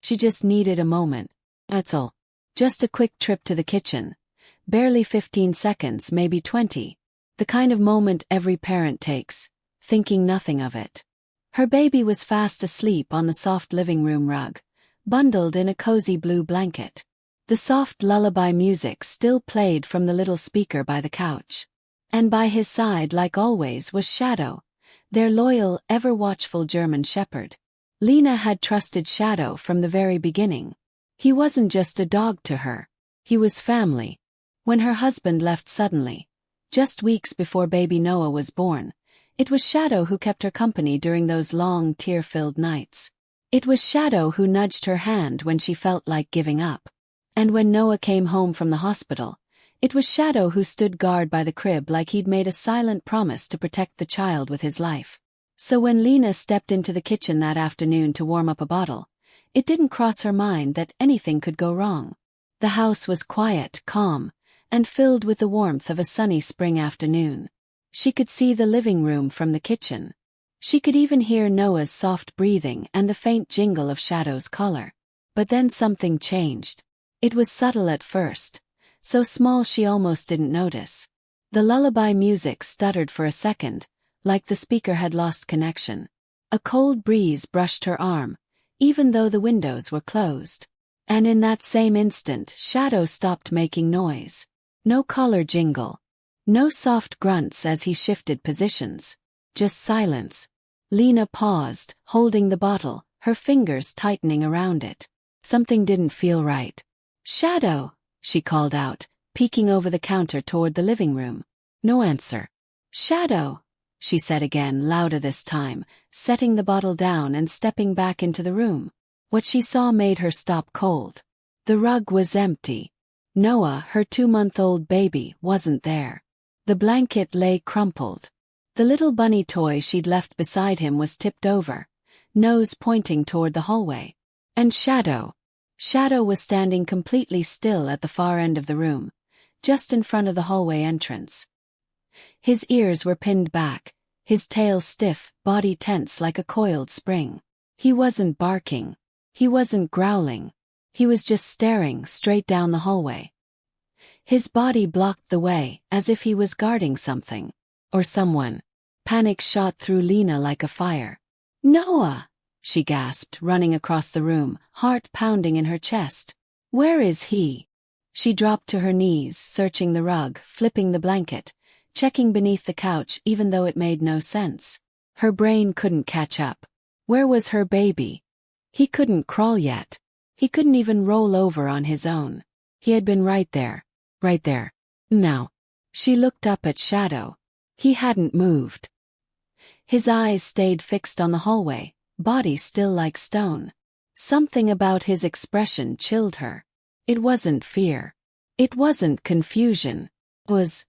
She just needed a moment. That's all. Just a quick trip to the kitchen. Barely 15 seconds, maybe 20. The kind of moment every parent takes, thinking nothing of it. Her baby was fast asleep on the soft living room rug, bundled in a cozy blue blanket. The soft lullaby music still played from the little speaker by the couch. And by his side, like always, was Shadow, their loyal, ever-watchful German shepherd. Lena had trusted Shadow from the very beginning. He wasn't just a dog to her. He was family. When her husband left suddenly, just weeks before baby Noah was born, it was Shadow who kept her company during those long, tear-filled nights. It was Shadow who nudged her hand when she felt like giving up. And when Noah came home from the hospital, it was Shadow who stood guard by the crib like he'd made a silent promise to protect the child with his life. So when Lena stepped into the kitchen that afternoon to warm up a bottle, it didn't cross her mind that anything could go wrong. The house was quiet, calm, and filled with the warmth of a sunny spring afternoon. She could see the living room from the kitchen. She could even hear Noah's soft breathing and the faint jingle of Shadow's collar. But then something changed. It was subtle at first, so small she almost didn't notice. The lullaby music stuttered for a second, like the speaker had lost connection. A cold breeze brushed her arm, even though the windows were closed. And in that same instant, Shadow stopped making noise. No collar jingle. No soft grunts as he shifted positions. Just silence. Lena paused, holding the bottle, her fingers tightening around it. Something didn't feel right. "Shadow," she called out, peeking over the counter toward the living room. No answer. "Shadow," she said again, louder this time, setting the bottle down and stepping back into the room. What she saw made her stop cold. The rug was empty. Noah, her 2-month-old baby, wasn't there. The blanket lay crumpled. The little bunny toy she'd left beside him was tipped over, nose pointing toward the hallway. And Shadow was standing completely still at the far end of the room, just in front of the hallway entrance. His ears were pinned back, his tail stiff, body tense like a coiled spring. He wasn't barking. He wasn't growling. He was just staring straight down the hallway. His body blocked the way, as if he was guarding something. Or someone. Panic shot through Lena like a fire. "Noah!" she gasped, running across the room, heart pounding in her chest. "Where is he?" She dropped to her knees, searching the rug, flipping the blanket, checking beneath the couch even though it made no sense. Her brain couldn't catch up. Where was her baby? He couldn't crawl yet. He couldn't even roll over on his own. He had been right there. Right there. Now. She looked up at Shadow. He hadn't moved. His eyes stayed fixed on the hallway, body still like stone. Something about his expression chilled her. It wasn't fear. It wasn't confusion. It was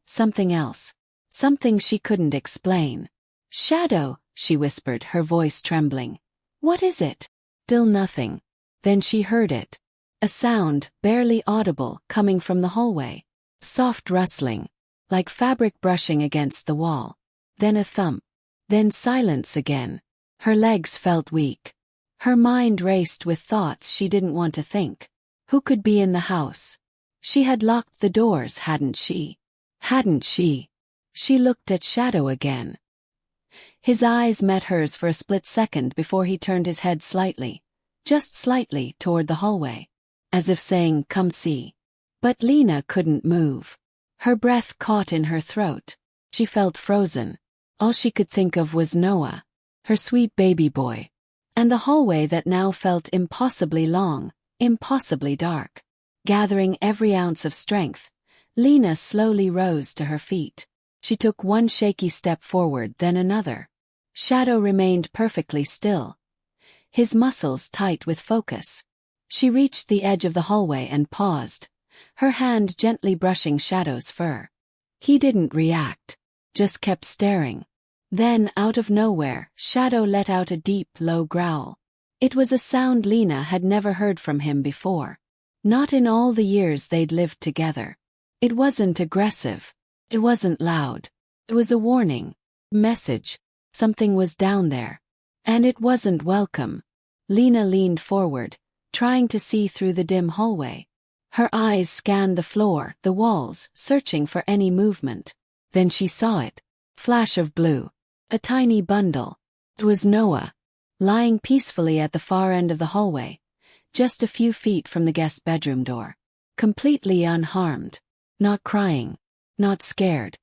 something else. Something she couldn't explain. "Shadow," she whispered, her voice trembling. "What is it?" Still nothing. Then she heard it. A sound, barely audible, coming from the hallway. Soft rustling, like fabric brushing against the wall. Then a thump. Then silence again. Her legs felt weak. Her mind raced with thoughts she didn't want to think. Who could be in the house? She had locked the doors, hadn't she? Hadn't she? She looked at Shadow again. His eyes met hers for a split second before he turned his head slightly, just slightly, toward the hallway. As if saying, "Come see." But Lena couldn't move. Her breath caught in her throat. She felt frozen. All she could think of was Noah, her sweet baby boy, and the hallway that now felt impossibly long, impossibly dark. Gathering every ounce of strength, Lena slowly rose to her feet. She took one shaky step forward, then another. Shadow remained perfectly still, his muscles tight with focus. She reached the edge of the hallway and paused, her hand gently brushing Shadow's fur. He didn't react, just kept staring. Then, out of nowhere, Shadow let out a deep, low growl. It was a sound Lena had never heard from him before. Not in all the years they'd lived together. It wasn't aggressive. It wasn't loud. It was a warning. Message. Something was down there. And it wasn't welcome. Lena leaned forward, trying to see through the dim hallway. Her eyes scanned the floor, the walls, searching for any movement. Then she saw it. Flash of blue. A tiny bundle. It was Noah, lying peacefully at the far end of the hallway, just a few feet from the guest bedroom door. Completely unharmed. Not crying. Not scared.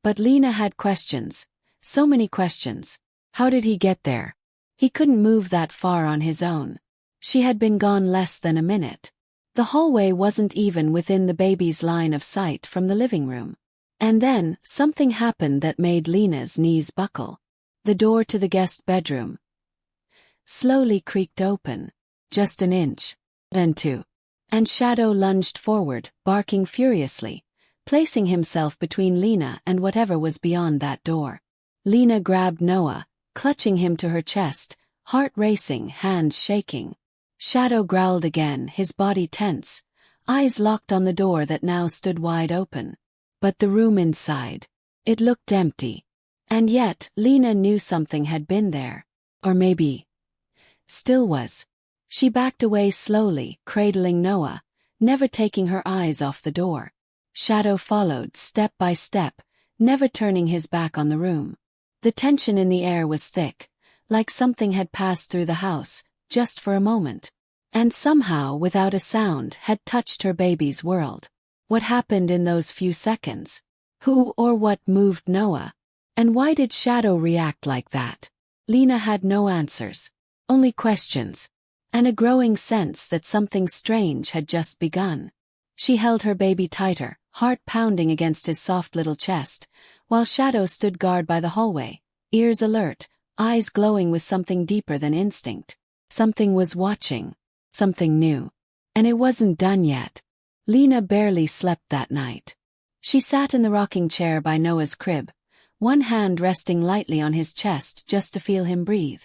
But Lena had questions. So many questions. How did he get there? He couldn't move that far on his own. She had been gone less than a minute. The hallway wasn't even within the baby's line of sight from the living room. And then, something happened that made Lena's knees buckle. The door to the guest bedroom slowly creaked open. Just an inch. Then two. And Shadow lunged forward, barking furiously, placing himself between Lena and whatever was beyond that door. Lena grabbed Noah, clutching him to her chest, heart racing, hands shaking. Shadow growled again, his body tense, eyes locked on the door that now stood wide open. But the room inside, it looked empty. And yet, Lena knew something had been there. Or maybe still was. She backed away slowly, cradling Noah, never taking her eyes off the door. Shadow followed, step by step, never turning his back on the room. The tension in the air was thick, like something had passed through the house, just for a moment. And somehow, without a sound, had touched her baby's world. What happened in those few seconds? Who or what moved Noah? And why did Shadow react like that? Lena had no answers. Only questions. And a growing sense that something strange had just begun. She held her baby tighter, heart pounding against his soft little chest, while Shadow stood guard by the hallway, ears alert, eyes glowing with something deeper than instinct. Something was watching. Something new. And it wasn't done yet. Lena barely slept that night. She sat in the rocking chair by Noah's crib, one hand resting lightly on his chest just to feel him breathe.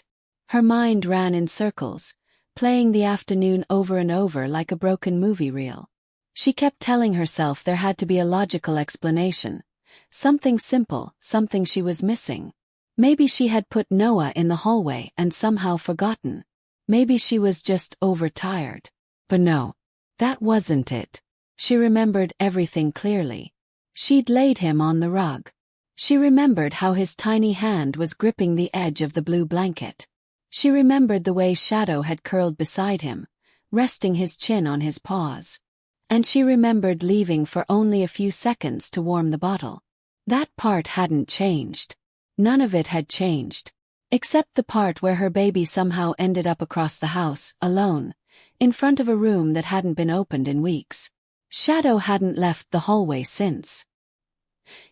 Her mind ran in circles, playing the afternoon over and over like a broken movie reel. She kept telling herself there had to be a logical explanation. Something simple, something she was missing. Maybe she had put Noah in the hallway and somehow forgotten. Maybe she was just overtired. But no, that wasn't it. She remembered everything clearly. She'd laid him on the rug. She remembered how his tiny hand was gripping the edge of the blue blanket. She remembered the way Shadow had curled beside him, resting his chin on his paws. And she remembered leaving for only a few seconds to warm the bottle. That part hadn't changed. None of it had changed. Except the part where her baby somehow ended up across the house, alone, in front of a room that hadn't been opened in weeks. Shadow hadn't left the hallway since.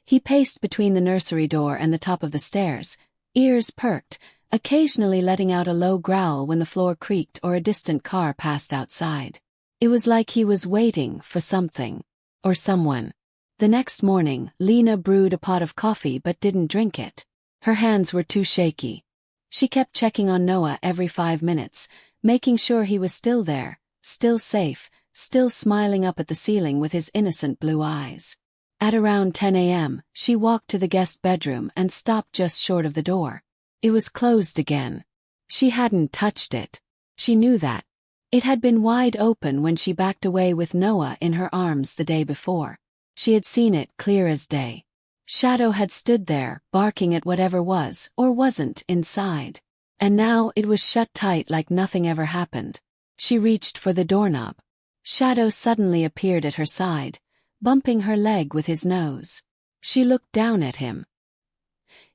He paced between the nursery door and the top of the stairs, ears perked, occasionally letting out a low growl when the floor creaked or a distant car passed outside. It was like he was waiting for something. Or someone. The next morning, Lena brewed a pot of coffee but didn't drink it. Her hands were too shaky. She kept checking on Noah every 5 minutes, making sure he was still there, still safe, still smiling up at the ceiling with his innocent blue eyes. At around 10 a.m., she walked to the guest bedroom and stopped just short of the door. It was closed again. She hadn't touched it. She knew that. It had been wide open when she backed away with Noah in her arms the day before. She had seen it clear as day. Shadow had stood there, barking at whatever was, or wasn't, inside. And now it was shut tight like nothing ever happened. She reached for the doorknob. Shadow suddenly appeared at her side, bumping her leg with his nose. She looked down at him.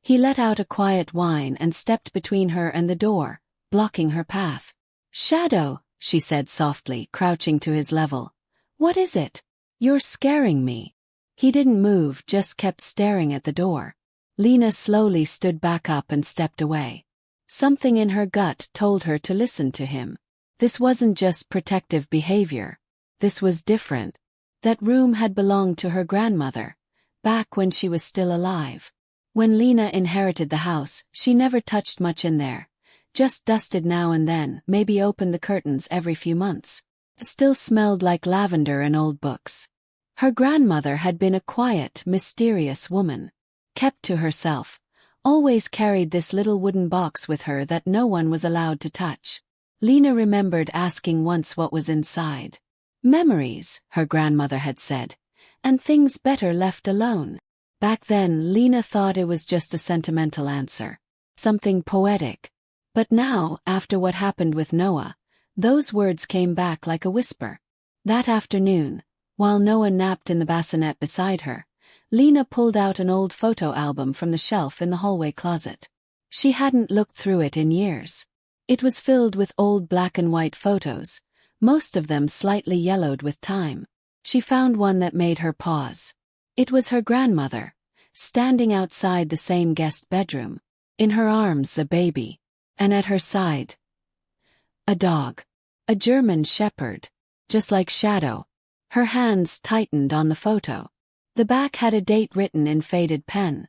He let out a quiet whine and stepped between her and the door, blocking her path. "Shadow," she said softly, crouching to his level. "What is it? You're scaring me." He didn't move, just kept staring at the door. Lena slowly stood back up and stepped away. Something in her gut told her to listen to him. This wasn't just protective behavior. This was different. That room had belonged to her grandmother, back when she was still alive. When Lena inherited the house, she never touched much in there. Just dusted now and then, maybe opened the curtains every few months. It still smelled like lavender and old books. Her grandmother had been a quiet, mysterious woman. Kept to herself, always carried this little wooden box with her that no one was allowed to touch. Lena remembered asking once what was inside. Memories, her grandmother had said, and things better left alone. Back then, Lena thought it was just a sentimental answer. Something poetic. But now, after what happened with Noah, those words came back like a whisper. That afternoon, while Noah napped in the bassinet beside her, Lena pulled out an old photo album from the shelf in the hallway closet. She hadn't looked through it in years. It was filled with old black and white photos, most of them slightly yellowed with time. She found one that made her pause. It was her grandmother, standing outside the same guest bedroom. In her arms a baby, and at her side a dog. A German shepherd, just like Shadow. Her hands tightened on the photo. The back had a date written in faded pen.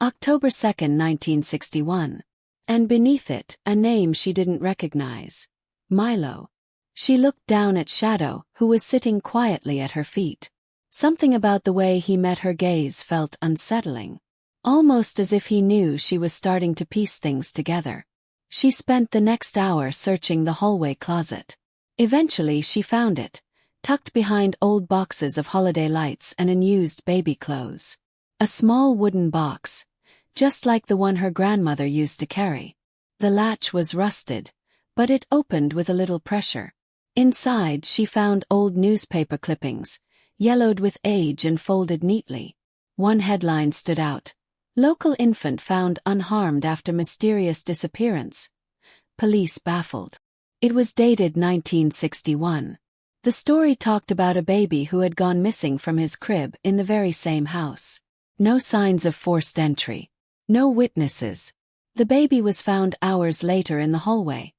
October 2nd, 1961. And beneath it, a name she didn't recognize. Milo. She looked down at Shadow, who was sitting quietly at her feet. Something about the way he met her gaze felt unsettling. Almost as if he knew she was starting to piece things together. She spent the next hour searching the hallway closet. Eventually she found it, tucked behind old boxes of holiday lights and unused baby clothes. A small wooden box, just like the one her grandmother used to carry. The latch was rusted, but it opened with a little pressure. Inside she found old newspaper clippings, yellowed with age and folded neatly. One headline stood out. Local infant found unharmed after mysterious disappearance. Police baffled. It was dated 1961. The story talked about a baby who had gone missing from his crib in the very same house. No signs of forced entry. No witnesses. The baby was found hours later in the hallway,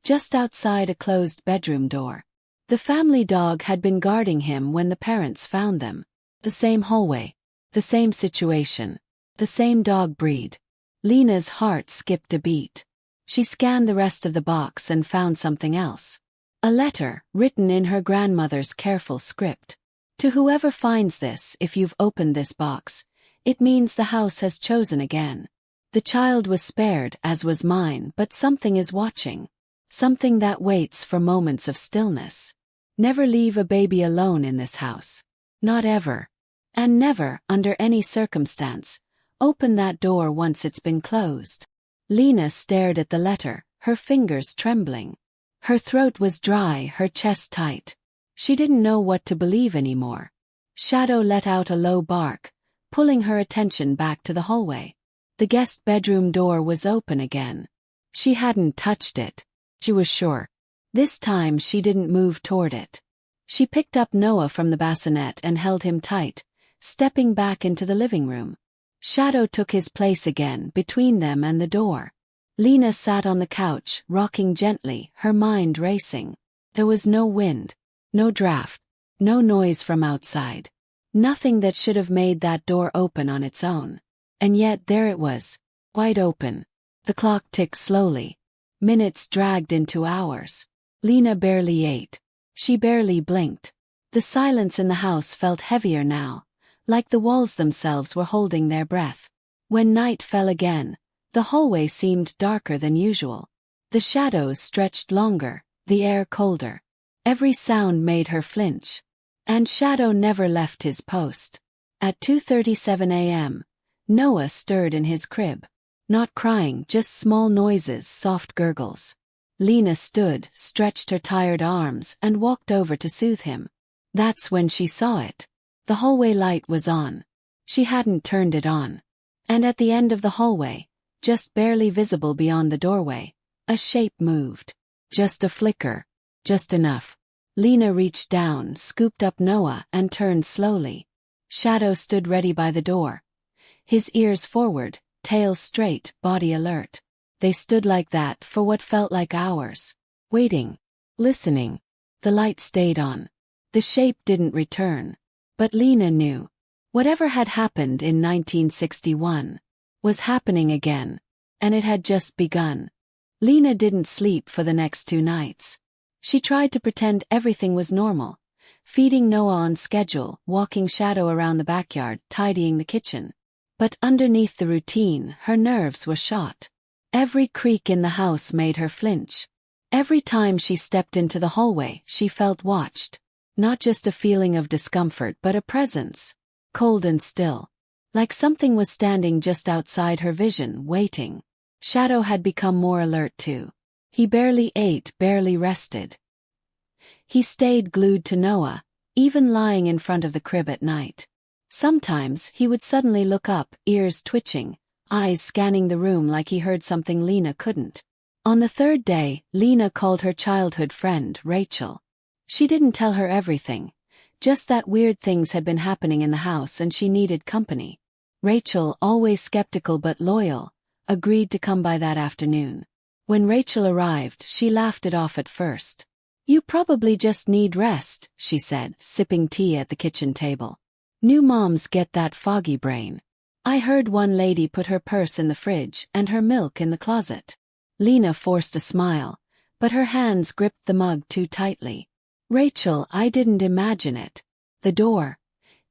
just outside a closed bedroom door. The family dog had been guarding him when the parents found them. The same hallway. The same situation. The same dog breed. Lena's heart skipped a beat. She scanned the rest of the box and found something else. A letter, written in her grandmother's careful script. To whoever finds this, if you've opened this box, it means the house has chosen again. The child was spared, as was mine, but something is watching. Something that waits for moments of stillness. Never leave a baby alone in this house. Not ever. And never, under any circumstance, open that door once it's been closed. Lena stared at the letter, her fingers trembling. Her throat was dry, her chest tight. She didn't know what to believe anymore. Shadow let out a low bark, pulling her attention back to the hallway. The guest bedroom door was open again. She hadn't touched it. She was sure. This time she didn't move toward it. She picked up Noah from the bassinet and held him tight, stepping back into the living room. Shadow took his place again between them and the door. Lena sat on the couch, rocking gently, her mind racing. There was no wind, no draft, no noise from outside. Nothing that should have made that door open on its own. And yet there it was, wide open. The clock ticked slowly. Minutes dragged into hours. Lena barely ate. She barely blinked. The silence in the house felt heavier now, like the walls themselves were holding their breath. When night fell again, the hallway seemed darker than usual. The shadows stretched longer, the air colder. Every sound made her flinch. And Shadow never left his post. At 2:37 a.m., Noah stirred in his crib. Not crying, just small noises, soft gurgles. Lena stood, stretched her tired arms, and walked over to soothe him. That's when she saw it. The hallway light was on. She hadn't turned it on. And at the end of the hallway, just barely visible beyond the doorway, a shape moved. Just a flicker. Just enough. Lena reached down, scooped up Noah, and turned slowly. Shadow stood ready by the door. His ears forward, tail straight, body alert. They stood like that for what felt like hours. Waiting. Listening. The light stayed on. The shape didn't return. But Lena knew. Whatever had happened in 1961 was happening again. And it had just begun. Lena didn't sleep for the next 2 nights. She tried to pretend everything was normal. Feeding Noah on schedule, walking Shadow around the backyard, tidying the kitchen. But underneath the routine, her nerves were shot. Every creak in the house made her flinch. Every time she stepped into the hallway, she felt watched. Not just a feeling of discomfort but a presence. Cold and still. Like something was standing just outside her vision, waiting. Shadow had become more alert too. He barely ate, barely rested. He stayed glued to Noah, even lying in front of the crib at night. Sometimes he would suddenly look up, ears twitching, eyes scanning the room like he heard something Lena couldn't. On the third day, Lena called her childhood friend, Rachel. She didn't tell her everything, just that weird things had been happening in the house and she needed company. Rachel, always skeptical but loyal, agreed to come by that afternoon. When Rachel arrived, she laughed it off at first. "You probably just need rest," she said, sipping tea at the kitchen table. "New moms get that foggy brain. I heard one lady put her purse in the fridge and her milk in the closet." Lena forced a smile, but her hands gripped the mug too tightly. "Rachel, I didn't imagine it. The door.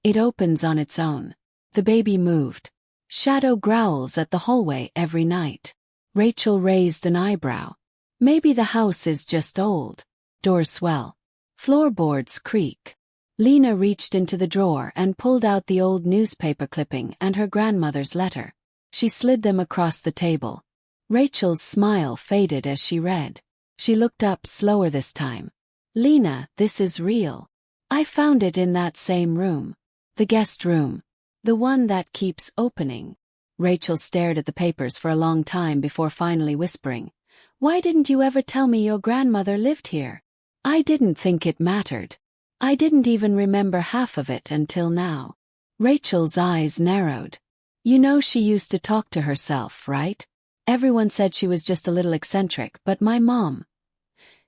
It opens on its own. The baby moved. Shadow growls at the hallway every night." Rachel raised an eyebrow. "Maybe the house is just old. Doors swell. Floorboards creak." Lena reached into the drawer and pulled out the old newspaper clipping and her grandmother's letter. She slid them across the table. Rachel's smile faded as she read. She looked up slower this time. "Lena, this is real. I found it in that same room. The guest room. The one that keeps opening." Rachel stared at the papers for a long time before finally whispering, "Why didn't you ever tell me your grandmother lived here?" "I didn't think it mattered. I didn't even remember half of it until now." Rachel's eyes narrowed. "You know she used to talk to herself, right? Everyone said she was just a little eccentric, but my mom.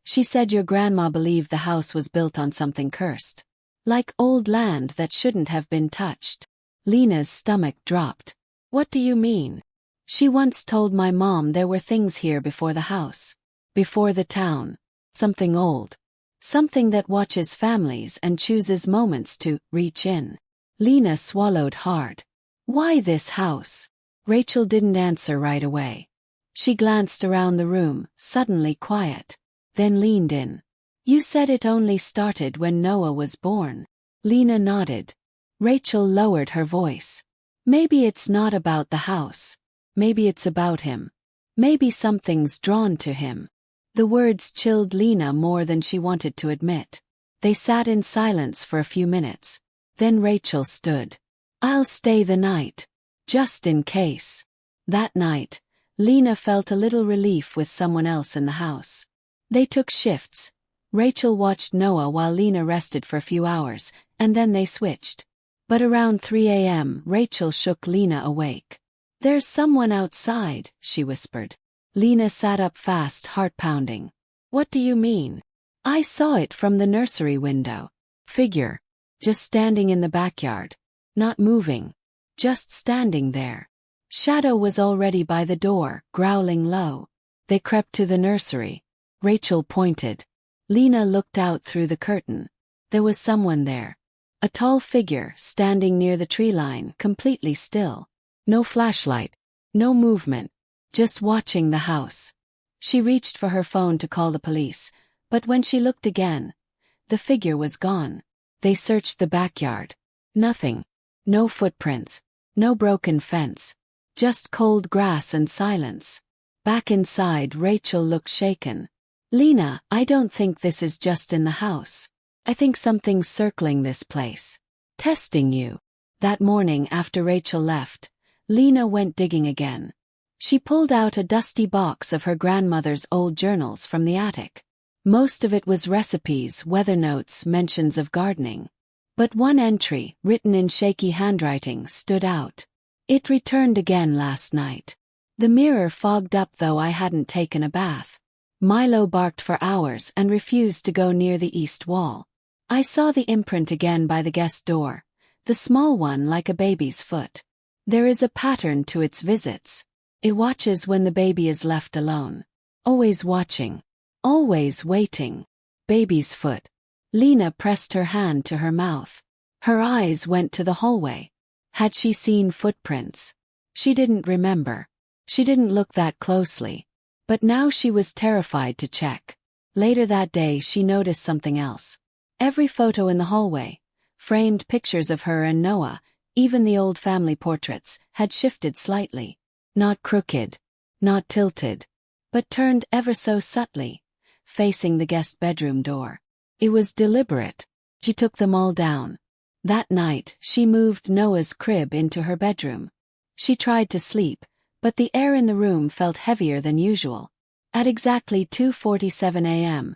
She said your grandma believed the house was built on something cursed. Like old land that shouldn't have been touched." Lena's stomach dropped. "What do you mean?" "She once told my mom there were things here before the house. Before the town. Something old. Something that watches families and chooses moments to reach in." Lena swallowed hard. "Why this house?" Rachel didn't answer right away. She glanced around the room, suddenly quiet. Then leaned in. "You said it only started when Noah was born." Lena nodded. Rachel lowered her voice. "Maybe it's not about the house. Maybe it's about him. Maybe something's drawn to him." The words chilled Lena more than she wanted to admit. They sat in silence for a few minutes. Then Rachel stood. "I'll stay the night. Just in case." That night, Lena felt a little relief with someone else in the house. They took shifts. Rachel watched Noah while Lena rested for a few hours, and then they switched. But around 3 a.m., Rachel shook Lena awake. "There's someone outside," she whispered. Lena sat up fast, heart pounding. "What do you mean?" "I saw it from the nursery window. Figure. Just standing in the backyard. Not moving. Just standing there." Shadow was already by the door, growling low. They crept to the nursery. Rachel pointed. Lena looked out through the curtain. There was someone there. A tall figure, standing near the tree line, completely still. No flashlight. No movement. Just watching the house. She reached for her phone to call the police, but when she looked again, the figure was gone. They searched the backyard. Nothing. No footprints. No broken fence. Just cold grass and silence. Back inside, Rachel looked shaken. "Lena, I don't think this is just in the house. I think something's circling this place. Testing you." That morning after Rachel left, Lena went digging again. She pulled out a dusty box of her grandmother's old journals from the attic. Most of it was recipes, weather notes, mentions of gardening. But one entry, written in shaky handwriting, stood out. "It returned again last night. The mirror fogged up though I hadn't taken a bath. Milo barked for hours and refused to go near the east wall. I saw the imprint again by the guest door, the small one like a baby's foot. There is a pattern to its visits. It watches when the baby is left alone. Always watching. Always waiting. Baby's foot." Lena pressed her hand to her mouth. Her eyes went to the hallway. Had she seen footprints? She didn't remember. She didn't look that closely. But now she was terrified to check. Later that day she noticed something else. Every photo in the hallway, framed pictures of her and Noah, even the old family portraits, had shifted slightly. Not crooked, not tilted, but turned ever so subtly, facing the guest bedroom door. It was deliberate. She took them all down. That night, she moved Noah's crib into her bedroom. She tried to sleep, but the air in the room felt heavier than usual. At exactly 2:47 a.m.,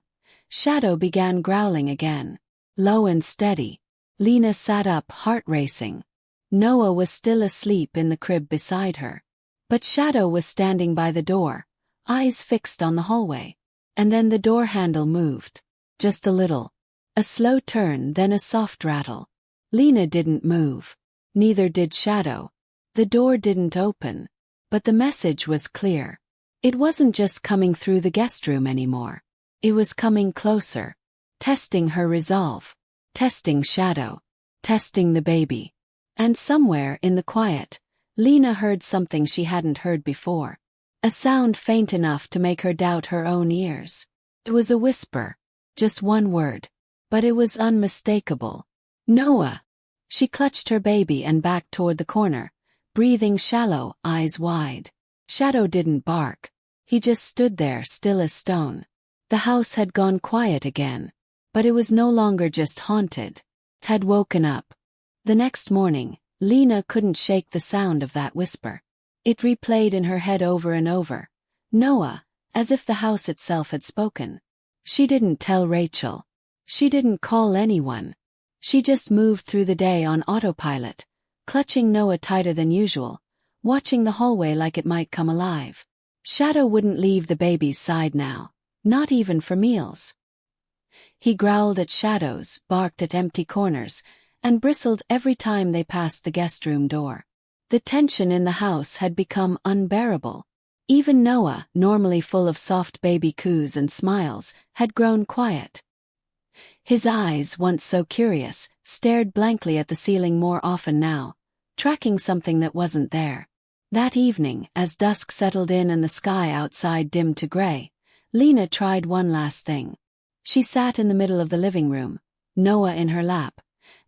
Shadow began growling again. Low and steady. Lena sat up, heart racing. Noah was still asleep in the crib beside her. But Shadow was standing by the door, eyes fixed on the hallway. And then the door handle moved. Just a little. A slow turn, then a soft rattle. Lena didn't move. Neither did Shadow. The door didn't open. But the message was clear. It wasn't just coming through the guest room anymore. It was coming closer. Testing her resolve. Testing Shadow. Testing the baby. And somewhere in the quiet, Lena heard something she hadn't heard before. A sound faint enough to make her doubt her own ears. It was a whisper. Just one word. But it was unmistakable. Noah. She clutched her baby and backed toward the corner, breathing shallow, eyes wide. Shadow didn't bark. He just stood there, still as stone. The house had gone quiet again. But it was no longer just haunted. Had woken up. The next morning, Lena couldn't shake the sound of that whisper. It replayed in her head over and over. Noah, as if the house itself had spoken. She didn't tell Rachel. She didn't call anyone. She just moved through the day on autopilot, clutching Noah tighter than usual, watching the hallway like it might come alive. Shadow wouldn't leave the baby's side now, not even for meals. He growled at shadows, barked at empty corners, and bristled every time they passed the guest room door. The tension in the house had become unbearable. Even Noah, normally full of soft baby coos and smiles, had grown quiet. His eyes, once so curious, stared blankly at the ceiling more often now, tracking something that wasn't there. That evening, as dusk settled in and the sky outside dimmed to gray, Lena tried one last thing. She sat in the middle of the living room, Noah in her lap,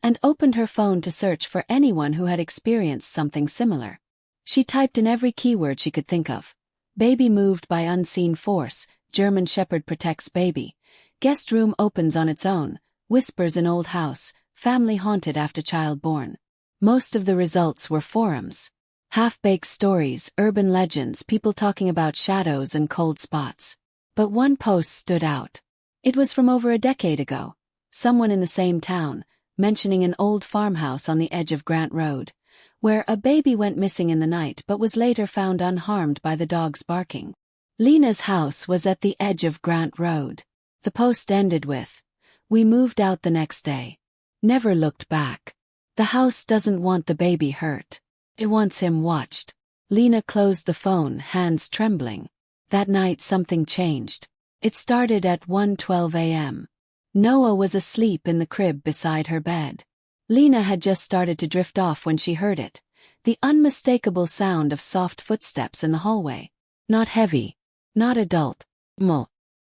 and opened her phone to search for anyone who had experienced something similar. She typed in every keyword she could think of. Baby moved by unseen force, German Shepherd protects baby, guest room opens on its own, whispers in old house, family haunted after child born. Most of the results were forums. Half-baked stories, urban legends, people talking about shadows and cold spots. But one post stood out. It was from over a decade ago. Someone in the same town, mentioning an old farmhouse on the edge of Grant Road, where a baby went missing in the night but was later found unharmed by the dogs barking. Lena's house was at the edge of Grant Road. The post ended with, "We moved out the next day. Never looked back. The house doesn't want the baby hurt. It wants him watched." Lena closed the phone, hands trembling. That night something changed. It started at 1:12 a.m. Noah was asleep in the crib beside her bed. Lena had just started to drift off when she heard it, the unmistakable sound of soft footsteps in the hallway. Not heavy, not adult,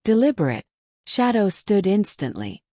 deliberate. Shadow stood instantly.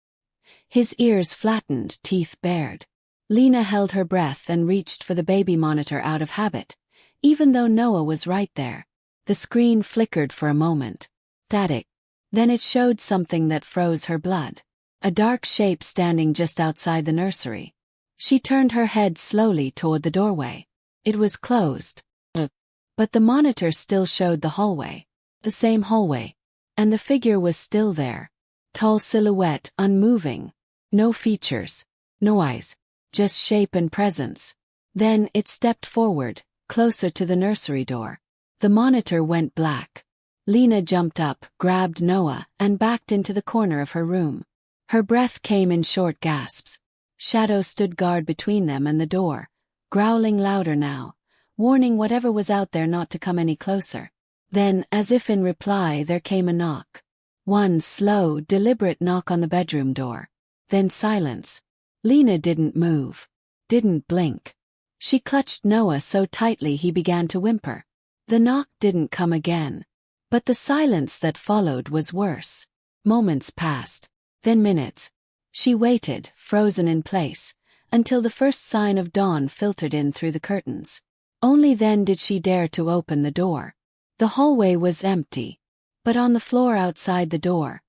His ears flattened, teeth bared. Lena held her breath and reached for the baby monitor out of habit, even though Noah was right there. The screen flickered for a moment. Static. Then it showed something that froze her blood. A dark shape standing just outside the nursery. She turned her head slowly toward the doorway. It was closed. But the monitor still showed the hallway. The same hallway. And the figure was still there. Tall silhouette, unmoving. No features. No eyes. Just shape and presence. Then it stepped forward, closer to the nursery door. The monitor went black. Lena jumped up, grabbed Noah, and backed into the corner of her room. Her breath came in short gasps. Shadow stood guard between them and the door, growling louder now, warning whatever was out there not to come any closer. Then, as if in reply, there came a knock. One slow, deliberate knock on the bedroom door. Then silence. Lena didn't move. Didn't blink. She clutched Noah so tightly he began to whimper. The knock didn't come again. But the silence that followed was worse. Moments passed. Then minutes. She waited, frozen in place, until the first sign of dawn filtered in through the curtains. Only then did she dare to open the door. The hallway was empty. But on the floor outside the door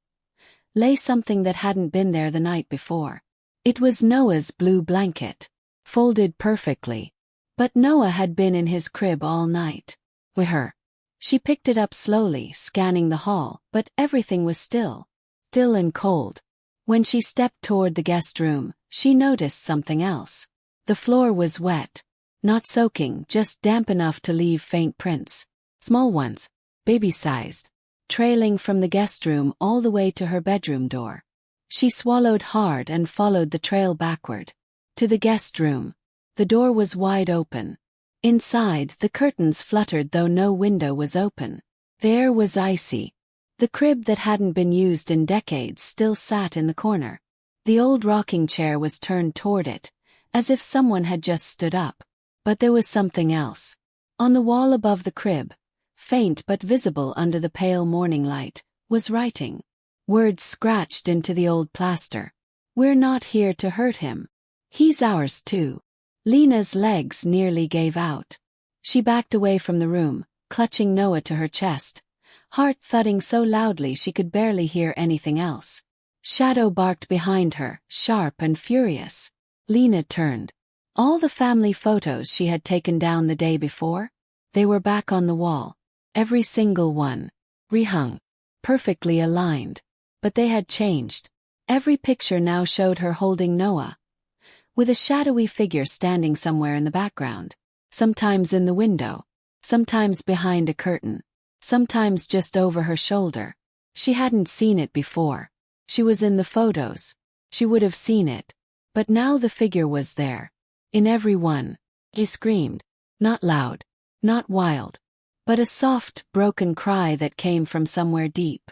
lay something that hadn't been there the night before. It was Noah's blue blanket, folded perfectly. But Noah had been in his crib all night. With her. She picked it up slowly, scanning the hall, but everything was still and cold. When she stepped toward the guest room, she noticed something else. The floor was wet. Not soaking, just damp enough to leave faint prints. Small ones, baby-sized, trailing from the guest room all the way to her bedroom door. She swallowed hard and followed the trail backward. To the guest room. The door was wide open. Inside, the curtains fluttered though no window was open. The air was icy. The crib that hadn't been used in decades still sat in the corner. The old rocking chair was turned toward it, as if someone had just stood up. But there was something else. On the wall above the crib, faint but visible under the pale morning light, was writing. Words scratched into the old plaster. "We're not here to hurt him. He's ours too." Lena's legs nearly gave out. She backed away from the room, clutching Noah to her chest, heart thudding so loudly she could barely hear anything else. Shadow barked behind her, sharp and furious. Lena turned. All the family photos she had taken down the day before? They were back on the wall. Every single one. Rehung. Perfectly aligned. But they had changed. Every picture now showed her holding Noah, with a shadowy figure standing somewhere in the background. Sometimes in the window. Sometimes behind a curtain. Sometimes just over her shoulder. She hadn't seen it before. She was in the photos. She would have seen it. But now the figure was there. In every one. He screamed. Not loud. Not wild. But a soft, broken cry that came from somewhere deep.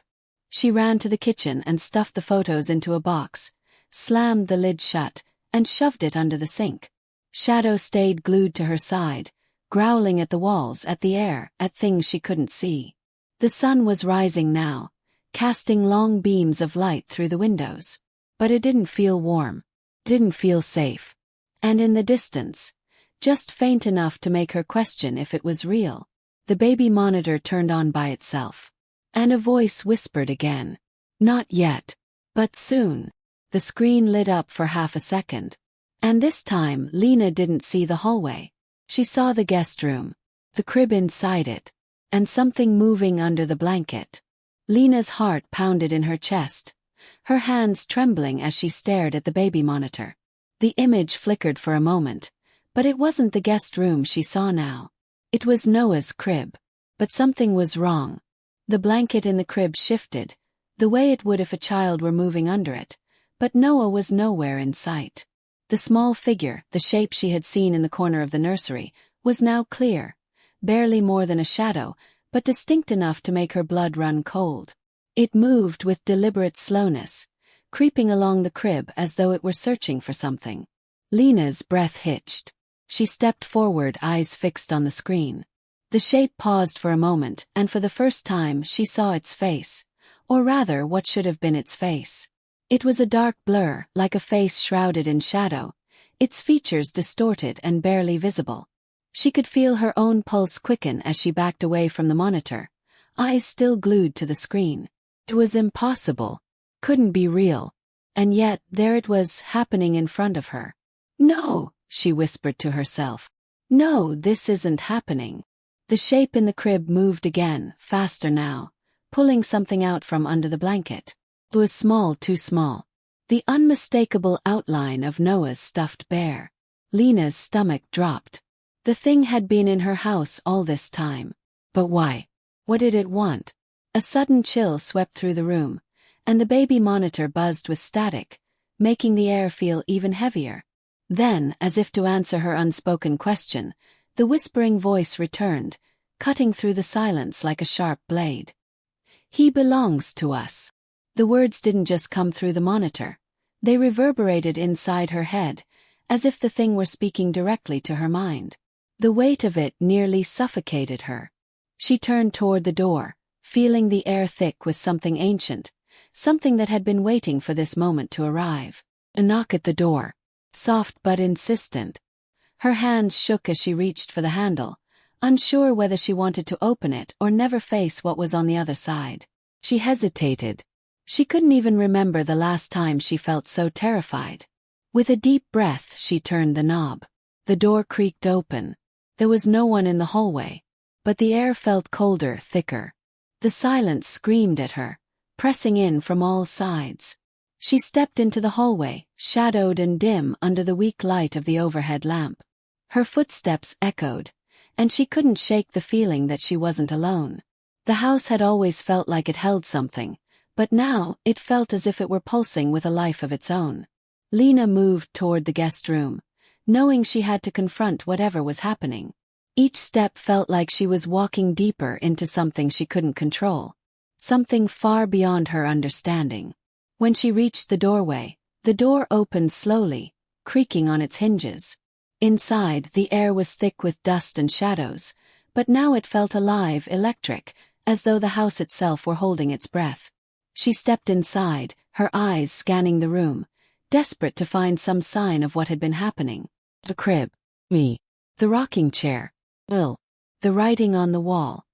She ran to the kitchen and stuffed the photos into a box, slammed the lid shut, and shoved it under the sink. Shadow stayed glued to her side, growling at the walls, at the air, at things she couldn't see. The sun was rising now, casting long beams of light through the windows. But it didn't feel warm. Didn't feel safe. And in the distance, just faint enough to make her question if it was real, the baby monitor turned on by itself. And a voice whispered again. Not yet. But soon. The screen lit up for half a second. And this time, Lena didn't see the hallway. She saw the guest room, the crib inside it, and something moving under the blanket. Lena's heart pounded in her chest, her hands trembling as she stared at the baby monitor. The image flickered for a moment, but it wasn't the guest room she saw now. It was Noah's crib. But something was wrong. The blanket in the crib shifted, the way it would if a child were moving under it, but Noah was nowhere in sight. The small figure, the shape she had seen in the corner of the nursery, was now clear, barely more than a shadow, but distinct enough to make her blood run cold. It moved with deliberate slowness, creeping along the crib as though it were searching for something. Lena's breath hitched. She stepped forward, eyes fixed on the screen. The shape paused for a moment, and for the first time she saw its face, or rather what should have been its face. It was a dark blur, like a face shrouded in shadow, its features distorted and barely visible. She could feel her own pulse quicken as she backed away from the monitor, eyes still glued to the screen. It was impossible. Couldn't be real. And yet, there it was, happening in front of her. No, she whispered to herself. No, this isn't happening. The shape in the crib moved again, faster now, pulling something out from under the blanket. It was small, too small. The unmistakable outline of Noah's stuffed bear. Lena's stomach dropped. The thing had been in her house all this time. But why? What did it want? A sudden chill swept through the room, and the baby monitor buzzed with static, making the air feel even heavier. Then, as if to answer her unspoken question, the whispering voice returned, cutting through the silence like a sharp blade. He belongs to us. The words didn't just come through the monitor. They reverberated inside her head, as if the thing were speaking directly to her mind. The weight of it nearly suffocated her. She turned toward the door, feeling the air thick with something ancient, something that had been waiting for this moment to arrive. A knock at the door. Soft but insistent. Her hands shook as she reached for the handle, unsure whether she wanted to open it or never face what was on the other side. She hesitated. She couldn't even remember the last time she felt so terrified. With a deep breath, she turned the knob. The door creaked open. There was no one in the hallway, but the air felt colder, thicker. The silence screamed at her, pressing in from all sides. She stepped into the hallway, shadowed and dim under the weak light of the overhead lamp. Her footsteps echoed, and she couldn't shake the feeling that she wasn't alone. The house had always felt like it held something, but now it felt as if it were pulsing with a life of its own. Lena moved toward the guest room, knowing she had to confront whatever was happening. Each step felt like she was walking deeper into something she couldn't control, something far beyond her understanding. When she reached the doorway, the door opened slowly, creaking on its hinges. Inside, the air was thick with dust and shadows, but now it felt alive, electric, as though the house itself were holding its breath. She stepped inside, her eyes scanning the room, desperate to find some sign of what had been happening. The crib. Me. The rocking chair. Will. The writing on the wall.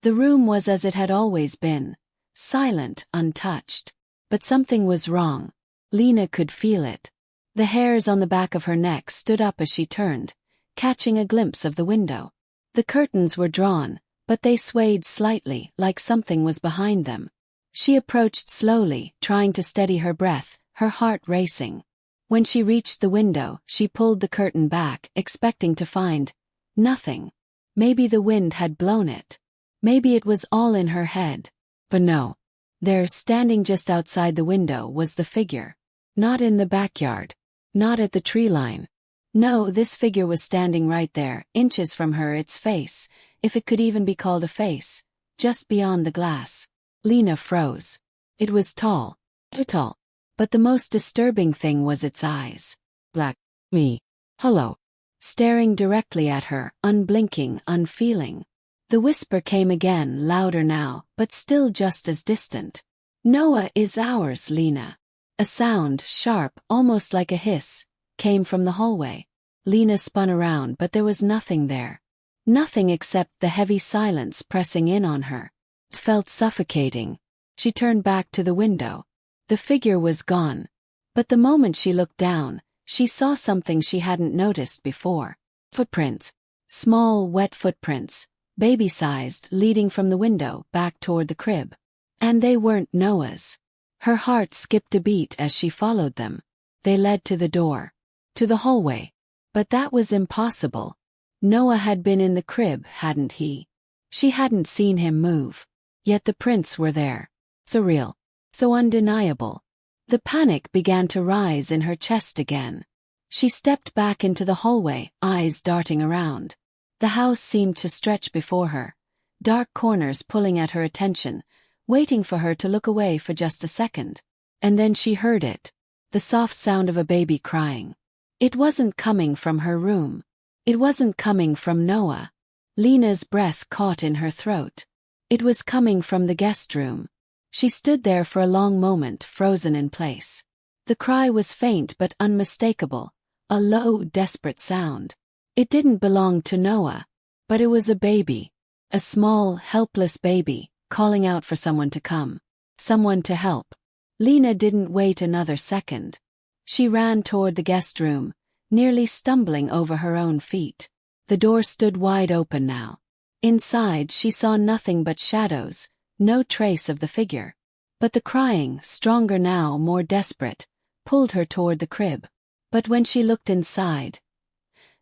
The room was as it had always been, silent, untouched. But something was wrong. Lena could feel it. The hairs on the back of her neck stood up as she turned, catching a glimpse of the window. The curtains were drawn, but they swayed slightly, like something was behind them. She approached slowly, trying to steady her breath, her heart racing. When she reached the window, she pulled the curtain back, expecting to find nothing. Maybe the wind had blown it. Maybe it was all in her head. But no. There, standing just outside the window, was the figure. Not in the backyard. Not at the tree line. No, this figure was standing right there, inches from her, its face, if it could even be called a face, just beyond the glass. Lena froze. It was tall. Too tall. But the most disturbing thing was its eyes. Black. Me. Hello. Staring directly at her, unblinking, unfeeling. The whisper came again, louder now, but still just as distant. Noah is ours, Lena. A sound, sharp, almost like a hiss, came from the hallway. Lena spun around, but there was nothing there. Nothing except the heavy silence pressing in on her. It felt suffocating. She turned back to the window. The figure was gone. But the moment she looked down, she saw something she hadn't noticed before. Footprints. Small, wet footprints, baby-sized, leading from the window back toward the crib. And they weren't Noah's. Her heart skipped a beat as she followed them. They led to the door. To the hallway. But that was impossible. Noah had been in the crib, hadn't he? She hadn't seen him move. Yet the prints were there. So real. So undeniable. The panic began to rise in her chest again. She stepped back into the hallway, eyes darting around. The house seemed to stretch before her, dark corners pulling at her attention, waiting for her to look away for just a second. And then she heard it. The soft sound of a baby crying. It wasn't coming from her room. It wasn't coming from Noah. Lena's breath caught in her throat. It was coming from the guest room. She stood there for a long moment, frozen in place. The cry was faint but unmistakable, a low, desperate sound. It didn't belong to Noah, but it was a baby. A small, helpless baby, calling out for someone to come. Someone to help. Lena didn't wait another second. She ran toward the guest room, nearly stumbling over her own feet. The door stood wide open now. Inside, she saw nothing but shadows, no trace of the figure. But the crying, stronger now, more desperate, pulled her toward the crib. But when she looked inside,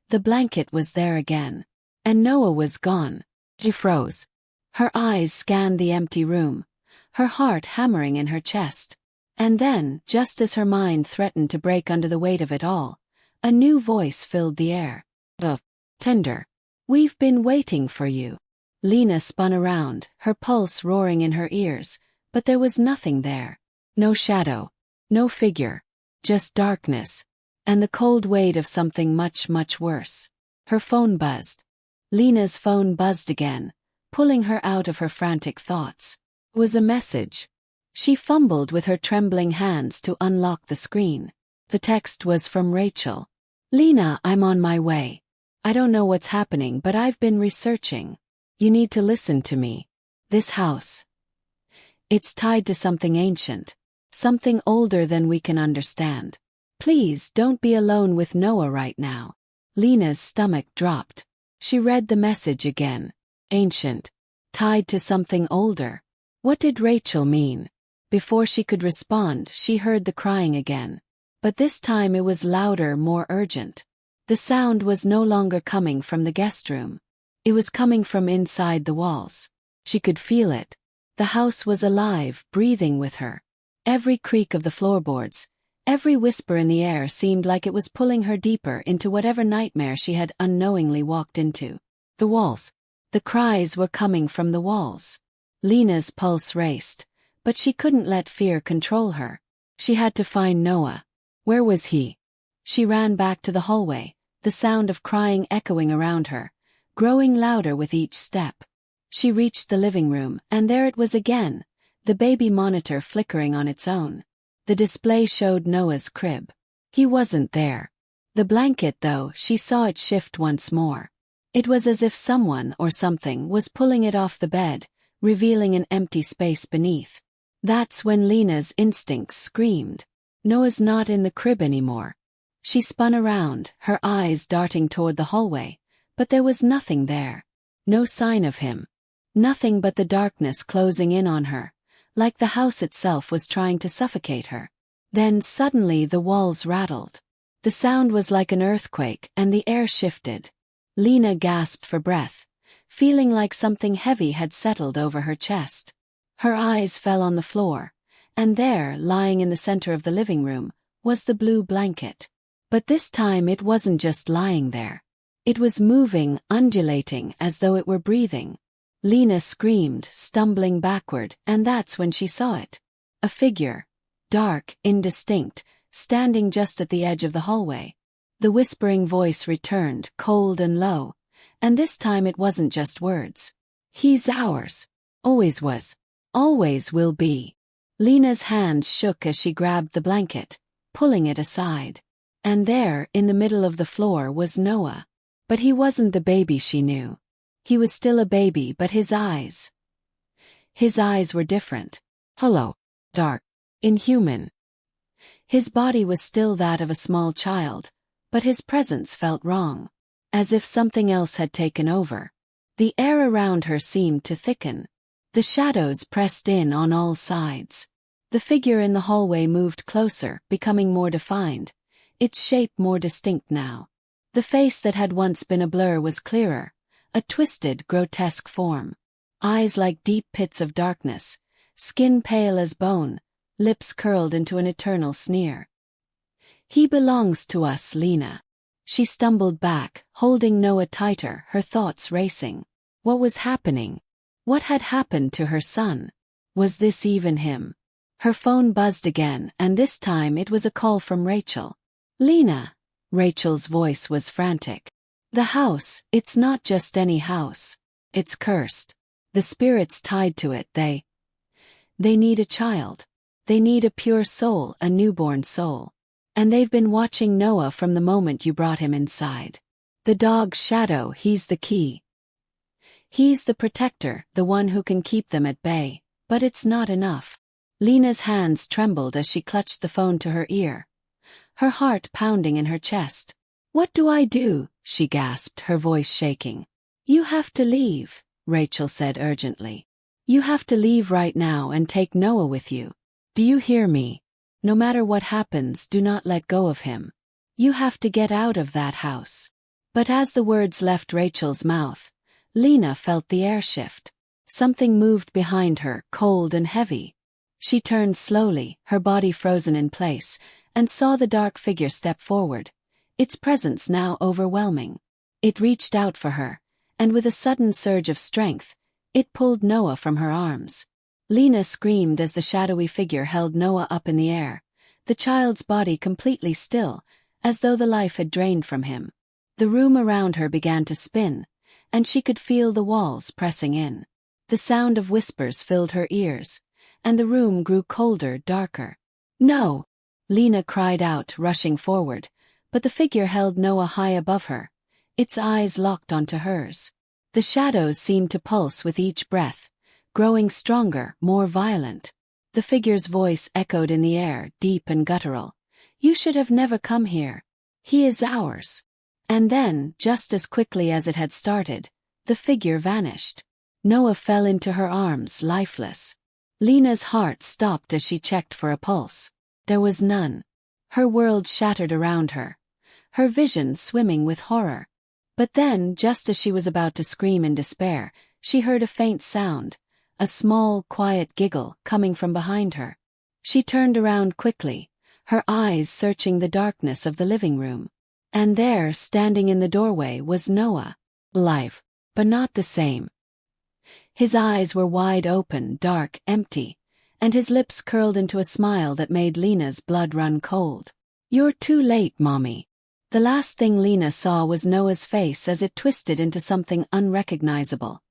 the blanket was there again. And Noah was gone. She froze. Her eyes scanned the empty room, her heart hammering in her chest. And then, just as her mind threatened to break under the weight of it all, a new voice filled the air. Tender. We've been waiting for you. Lena spun around, her pulse roaring in her ears, but there was nothing there. No shadow. No figure. Just darkness. and the cold weight of something much, much worse. Her phone buzzed. Lena's phone buzzed again, pulling her out of her frantic thoughts. It was a message. She fumbled with her trembling hands to unlock the screen. The text was from Rachel. "Lena, I'm on my way. I don't know what's happening, but I've been researching. You need to listen to me. This house. It's tied to something ancient. Something older than we can understand. Please don't be alone with Noah right now." Lena's stomach dropped. She read the message again. Ancient. Tied to something older. What did Rachel mean? Before she could respond, she heard the crying again. But this time it was louder, more urgent. The sound was no longer coming from the guest room. It was coming from inside the walls. She could feel it. The house was alive, breathing with her. Every creak of the floorboards, every whisper in the air seemed like it was pulling her deeper into whatever nightmare she had unknowingly walked into. The walls. The cries were coming from the walls. Lena's pulse raced, but she couldn't let fear control her. She had to find Noah. Where was he? She ran back to the hallway, the sound of crying echoing around her, growing louder with each step. She reached the living room, and there it was again, the baby monitor flickering on its own. The display showed Noah's crib. He wasn't there. The blanket, though, she saw it shift once more. It was as if someone or something was pulling it off the bed, revealing an empty space beneath. That's when Lena's instincts screamed. Noah's not in the crib anymore. She spun around, her eyes darting toward the hallway, but there was nothing there. No sign of him. Nothing but the darkness closing in on her, like the house itself was trying to suffocate her. Then suddenly the walls rattled. The sound was like an earthquake, and the air shifted. Lena gasped for breath, feeling like something heavy had settled over her chest. Her eyes fell on the floor, and there, lying in the center of the living room, was the blue blanket. But this time it wasn't just lying there. It was moving, undulating, as though it were breathing. Lena screamed, stumbling backward, and that's when she saw it. A figure, dark, indistinct, standing just at the edge of the hallway. The whispering voice returned, cold and low, and this time it wasn't just words. "He's ours. Always was. Always will be." Lena's hands shook as she grabbed the blanket, pulling it aside. And there, in the middle of the floor, was Noah. But he wasn't the baby she knew. He was still a baby, but his eyes were different. Hollow, dark, inhuman. His body was still that of a small child, but his presence felt wrong, as if something else had taken over. The air around her seemed to thicken. The shadows pressed in on all sides. The figure in the hallway moved closer, becoming more defined, its shape more distinct now. The face that had once been a blur was clearer, a twisted, grotesque form. Eyes like deep pits of darkness, skin pale as bone, lips curled into an eternal sneer. "He belongs to us, Lena." She stumbled back, holding Noah tighter, her thoughts racing. What was happening? What had happened to her son? Was this even him? Her phone buzzed again, and this time it was a call from Rachel. "Lena." Rachel's voice was frantic. "The house, it's not just any house. It's cursed. The spirits tied to it, they need a child. They need a pure soul, a newborn soul. And they've been watching Noah from the moment you brought him inside. The dog's shadow, he's the key. He's the protector, the one who can keep them at bay. But it's not enough." Lena's hands trembled as she clutched the phone to her ear, her heart pounding in her chest. "What do I do?" she gasped, her voice shaking. "You have to leave," Rachel said urgently. "You have to leave right now and take Noah with you. Do you hear me? No matter what happens, do not let go of him. You have to get out of that house." But as the words left Rachel's mouth, Lena felt the air shift. Something moved behind her, cold and heavy. She turned slowly, her body frozen in place, and saw the dark figure step forward, its presence now overwhelming. It reached out for her, and with a sudden surge of strength, it pulled Noah from her arms. Lena screamed as the shadowy figure held Noah up in the air, the child's body completely still, as though the life had drained from him. The room around her began to spin, and she could feel the walls pressing in. The sound of whispers filled her ears, and the room grew colder, darker. "No!" Lena cried out, rushing forward, but the figure held Noah high above her, its eyes locked onto hers. The shadows seemed to pulse with each breath, growing stronger, more violent. The figure's voice echoed in the air, deep and guttural. "You should have never come here. He is ours." And then, just as quickly as it had started, the figure vanished. Noah fell into her arms, lifeless. Lena's heart stopped as she checked for a pulse. There was none. Her world shattered around her, her vision swimming with horror. But then, just as she was about to scream in despair, she heard a faint sound, a small, quiet giggle coming from behind her. She turned around quickly, her eyes searching the darkness of the living room. And there, standing in the doorway, was Noah. Alive, but not the same. His eyes were wide open, dark, empty, and his lips curled into a smile that made Lena's blood run cold. "You're too late, Mommy." The last thing Lena saw was Noah's face as it twisted into something unrecognizable.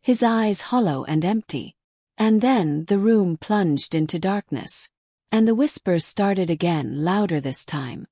His eyes hollow and empty. And then the room plunged into darkness. And the whispers started again, louder this time.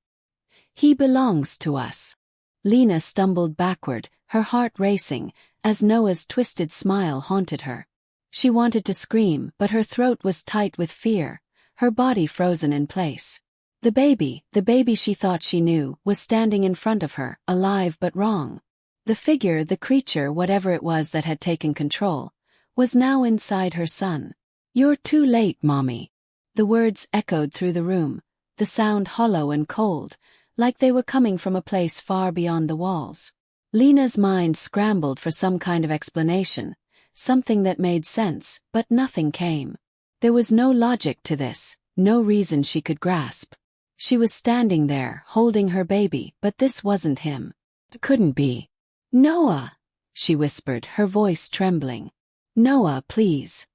"He belongs to us." Lena stumbled backward, her heart racing, as Noah's twisted smile haunted her. She wanted to scream, but her throat was tight with fear, her body frozen in place. The baby she thought she knew, was standing in front of her, alive but wrong. The figure, the creature, whatever it was that had taken control, was now inside her son. "You're too late, Mommy." The words echoed through the room, the sound hollow and cold, like they were coming from a place far beyond the walls. Lena's mind scrambled for some kind of explanation, something that made sense, but nothing came. There was no logic to this, no reason she could grasp. She was standing there, holding her baby, but this wasn't him. It couldn't be. "Noah," she whispered, her voice trembling. "Noah, please.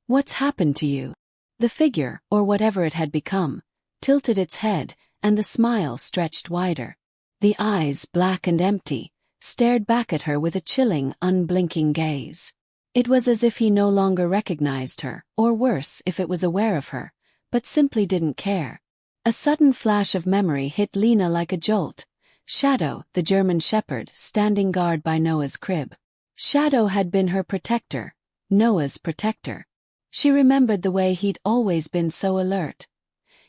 What's happened to you?" The figure, or whatever it had become, tilted its head, and the smile stretched wider. The eyes, black and empty, stared back at her with a chilling, unblinking gaze. It was as if he no longer recognized her, or worse, if it was aware of her, but simply didn't care. A sudden flash of memory hit Lena like a jolt. Shadow, the German shepherd, standing guard by Noah's crib. Shadow had been her protector, Noah's protector. She remembered the way he'd always been so alert.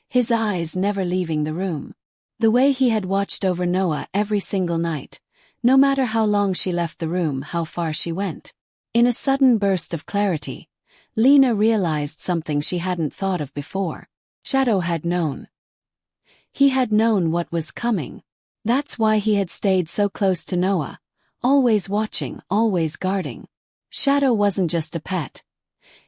His eyes never leaving the room. The way he had watched over Noah every single night, no matter how long she left the room, how far she went. In a sudden burst of clarity, Lena realized something she hadn't thought of before. Shadow had known. He had known what was coming. That's why he had stayed so close to Noah, always watching, always guarding. Shadow wasn't just a pet.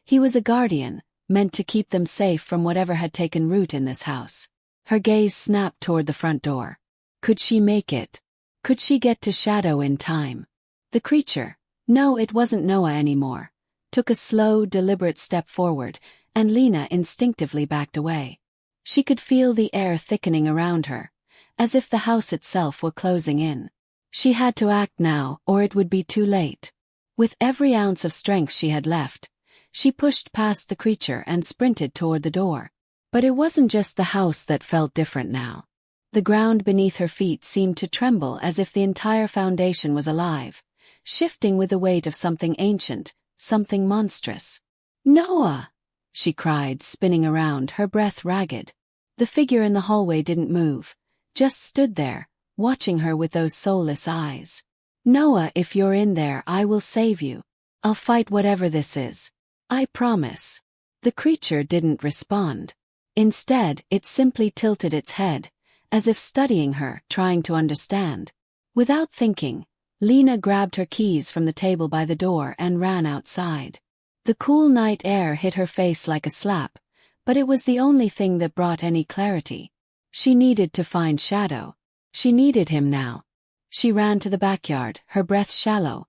He was a guardian, meant to keep them safe from whatever had taken root in this house. Her gaze snapped toward the front door. Could she make it? Could she get to Shadow in time? The creature, no, it wasn't Noah anymore, took a slow, deliberate step forward, and Lena instinctively backed away. She could feel the air thickening around her, as if the house itself were closing in. She had to act now, or it would be too late. With every ounce of strength she had left, she pushed past the creature and sprinted toward the door. But it wasn't just the house that felt different now. The ground beneath her feet seemed to tremble as if the entire foundation was alive, shifting with the weight of something ancient, something monstrous. "Noah!" she cried, spinning around, her breath ragged. The figure in the hallway didn't move, just stood there, watching her with those soulless eyes. "Noah, if you're in there, I will save you. I'll fight whatever this is. I promise." The creature didn't respond. Instead, it simply tilted its head, as if studying her, trying to understand. Without thinking, Lena grabbed her keys from the table by the door and ran outside. The cool night air hit her face like a slap, but it was the only thing that brought any clarity. She needed to find Shadow. She needed him now. She ran to the backyard, her breath shallow,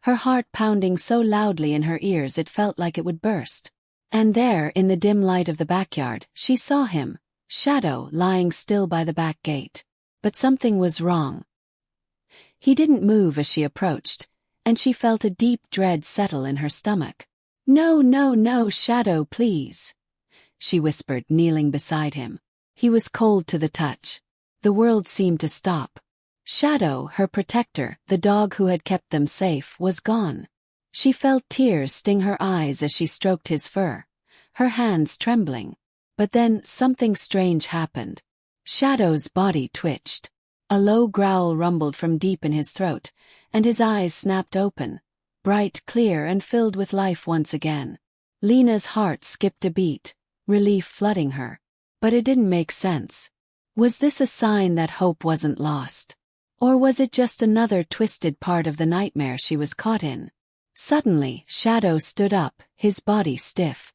her heart pounding so loudly in her ears it felt like it would burst. And there, in the dim light of the backyard, she saw him, Shadow lying still by the back gate. But something was wrong. He didn't move as she approached, and she felt a deep dread settle in her stomach. "No, no, no, Shadow, please," she whispered, kneeling beside him. He was cold to the touch. The world seemed to stop. Shadow, her protector, the dog who had kept them safe, was gone. She felt tears sting her eyes as she stroked his fur, her hands trembling. But then something strange happened. Shadow's body twitched. A low growl rumbled from deep in his throat, and his eyes snapped open, bright, clear, and filled with life once again. Lena's heart skipped a beat, relief flooding her. But it didn't make sense. Was this a sign that hope wasn't lost? Or was it just another twisted part of the nightmare she was caught in? Suddenly, Shadow stood up, his body stiff.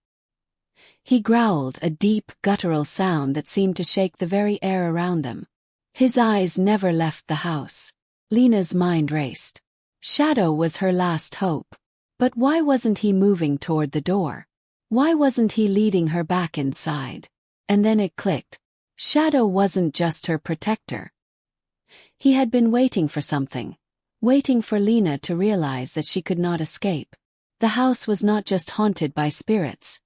He growled, a deep, guttural sound that seemed to shake the very air around them. His eyes never left the house. Lena's mind raced. Shadow was her last hope. But why wasn't he moving toward the door? Why wasn't he leading her back inside? And then it clicked. Shadow wasn't just her protector. He had been waiting for something. Waiting for Lena to realize that she could not escape. The house was not just haunted by spirits.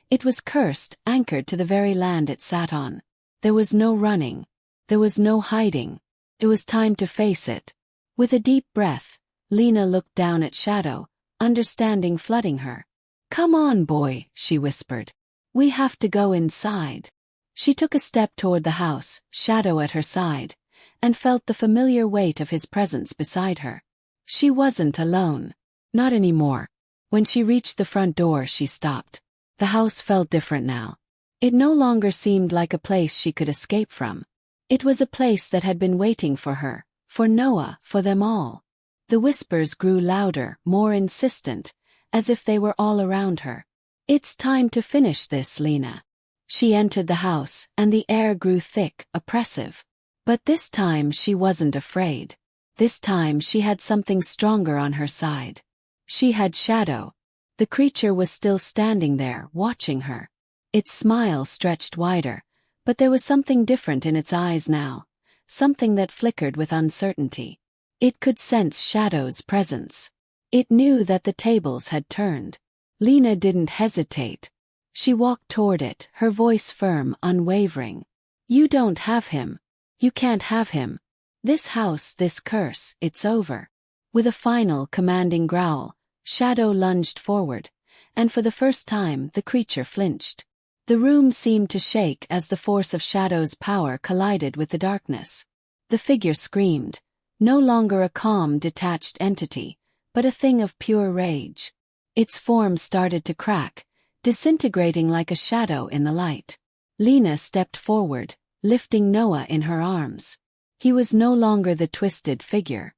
It was cursed, anchored to the very land it sat on. There was no running. There was no hiding. It was time to face it. With a deep breath, Lena looked down at Shadow, understanding flooding her. "Come on, boy," she whispered. "We have to go inside." She took a step toward the house, Shadow at her side, and felt the familiar weight of his presence beside her. She wasn't alone. Not anymore. When she reached the front door, she stopped. The house felt different now. It no longer seemed like a place she could escape from. It was a place that had been waiting for her, for Noah, for them all. The whispers grew louder, more insistent, as if they were all around her. "It's time to finish this, Lena." She entered the house, and the air grew thick, oppressive. But this time she wasn't afraid. This time she had something stronger on her side. She had Shadow. The creature was still standing there, watching her. Its smile stretched wider, but there was something different in its eyes now, something that flickered with uncertainty. It could sense Shadow's presence. It knew that the tables had turned. Lena didn't hesitate. She walked toward it, her voice firm, unwavering. "You don't have him. You can't have him. This house, this curse, it's over." With a final, commanding growl, Shadow lunged forward, and for the first time the creature flinched. The room seemed to shake as the force of Shadow's power collided with the darkness. The figure screamed, no longer a calm, detached entity, but a thing of pure rage. Its form started to crack, disintegrating like a shadow in the light. Lena stepped forward, lifting Noah in her arms. He was no longer the twisted figure.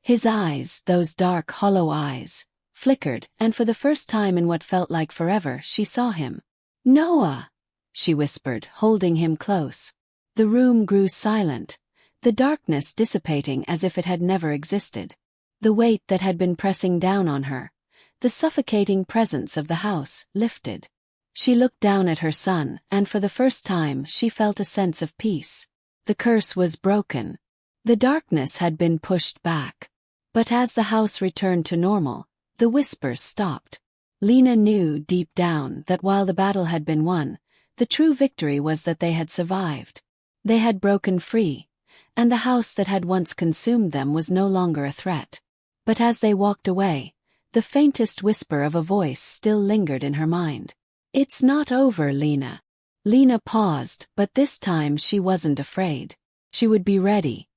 His eyes, those dark, hollow eyes, flickered, and for the first time in what felt like forever, she saw him. "Noah," she whispered, holding him close. The room grew silent, the darkness dissipating as if it had never existed. The weight that had been pressing down on her, the suffocating presence of the house, lifted. She looked down at her son, and for the first time she felt a sense of peace. The curse was broken. The darkness had been pushed back. But as the house returned to normal, the whispers stopped. Lena knew deep down that while the battle had been won, the true victory was that they had survived. They had broken free, and the house that had once consumed them was no longer a threat. But as they walked away, the faintest whisper of a voice still lingered in her mind. "It's not over, Lena." Lena paused, but this time she wasn't afraid. She would be ready.